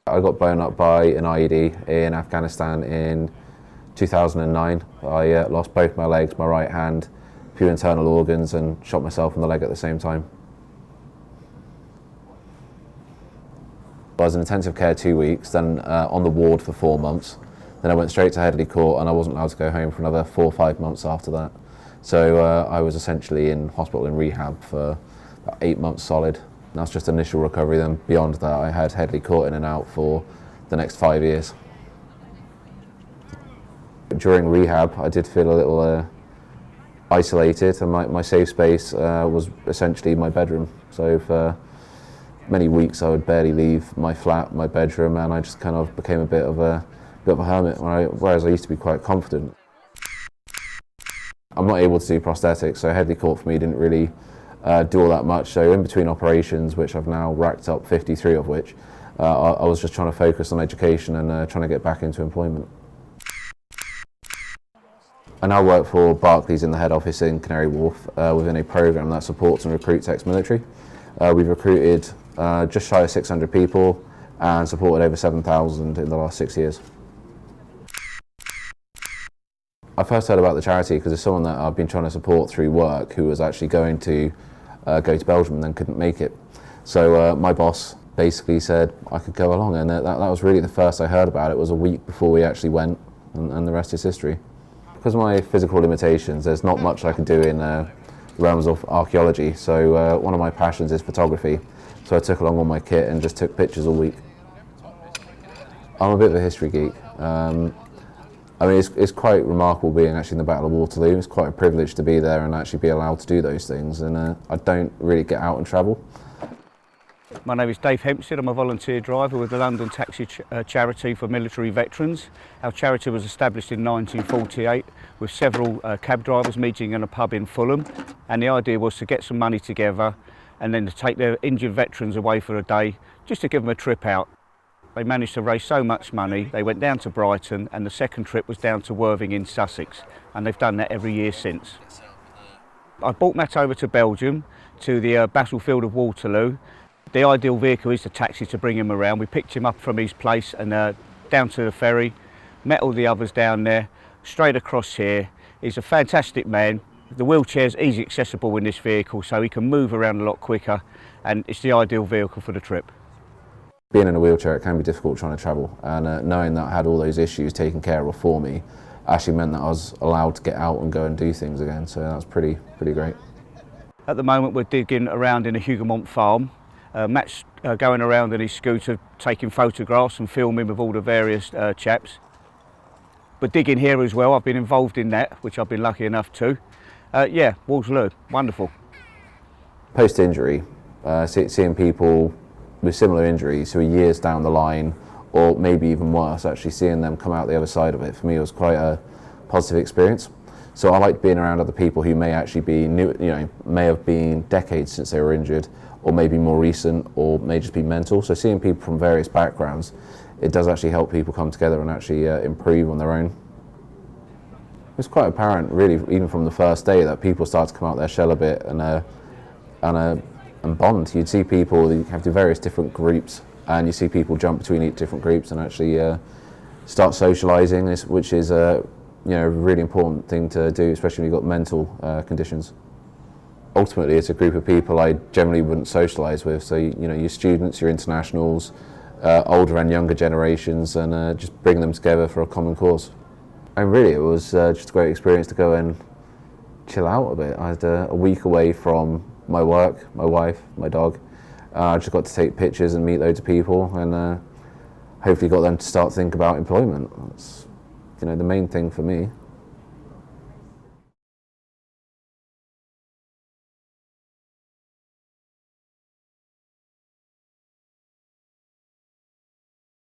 I got blown up by an IED in Afghanistan in 2009. I lost both my legs, my right hand, a few internal organs, and shot myself in the leg at the same time. I was in intensive care 2 weeks, then on the ward for 4 months. Then I went straight to Headley Court, and I wasn't allowed to go home for another 4 or 5 months after that. So I was essentially in hospital and rehab for about 8 months solid. And that's just initial recovery. Then beyond that, I had Headley Court in and out for the next 5 years. During rehab, I did feel a little isolated, and my safe space was essentially my bedroom. So for many weeks, I would barely leave my flat, my bedroom, and I just kind of became a bit of a hermit, whereas I used to be quite confident. I'm not able to do prosthetics, so Headley Court for me didn't really do all that much. So in between operations, which I've now racked up 53 of which, I was just trying to focus on education and trying to get back into employment. I now work for Barclays in the head office in Canary Wharf within a programme that supports and recruits ex-military. We've recruited just shy of 600 people and supported over 7,000 in the last 6 years. I first heard about the charity because it's someone that I've been trying to support through work who was actually going to go to Belgium and then couldn't make it. So my boss basically said I could go along, and that was really the first I heard about it. It was a week before we actually went, and the rest is history. Because of my physical limitations, there's not much I can do in realms of archaeology, so one of my passions is photography. So I took along all my kit and just took pictures all week. I'm a bit of a history geek. I mean, it's quite remarkable being actually in the Battle of Waterloo. It's quite a privilege to be there and actually be allowed to do those things, and I don't really get out and travel. My name is Dave Hempstead. I'm a volunteer driver with the London Taxi Charity for Military Veterans. Our charity was established in 1948 with several cab drivers meeting in a pub in Fulham, and the idea was to get some money together and then to take their injured veterans away for a day just to give them a trip out. They managed to raise so much money, they went down to Brighton, and the second trip was down to Worthing in Sussex, and they've done that every year since. I brought Matt over to Belgium, to the battlefield of Waterloo. The ideal vehicle is the taxi to bring him around. We picked him up from his place and down to the ferry, met all the others down there, straight across here. He's a fantastic man. The wheelchair's easy accessible in this vehicle, so he can move around a lot quicker, and it's the ideal vehicle for the trip. Being in a wheelchair, it can be difficult trying to travel, and knowing that I had all those issues taken care of for me actually meant that I was allowed to get out and go and do things again, so that was pretty great. At the moment we're digging around in a Hougoumont farm. Matt's going around in his scooter taking photographs and filming with all the various chaps. But digging here as well, I've been involved in that, which I've been lucky enough to. Yeah, Waterloo, wonderful. Post-injury, seeing people with similar injuries who are years down the line, or maybe even worse, actually seeing them come out the other side of it, for me was quite a positive experience. So I like being around other people who may actually be new, may have been decades since they were injured, or maybe more recent, or may just be mental. So seeing people from various backgrounds, it does actually help people come together and actually improve on their own. It's quite apparent, really, even from the first day, that people start to come out their shell a bit and bond. You'd see people, you have the various different groups, and you see people jump between each different groups and actually start socialising, which is a really important thing to do, especially when you've got mental conditions. Ultimately, it's a group of people I generally wouldn't socialise with. So your students, your internationals, older and younger generations, and just bring them together for a common cause. And really, it was just a great experience to go and chill out a bit. I had a week away from my work, my wife, my dog. I just got to take pictures and meet loads of people, and hopefully got them to start to think about employment. That's the main thing for me.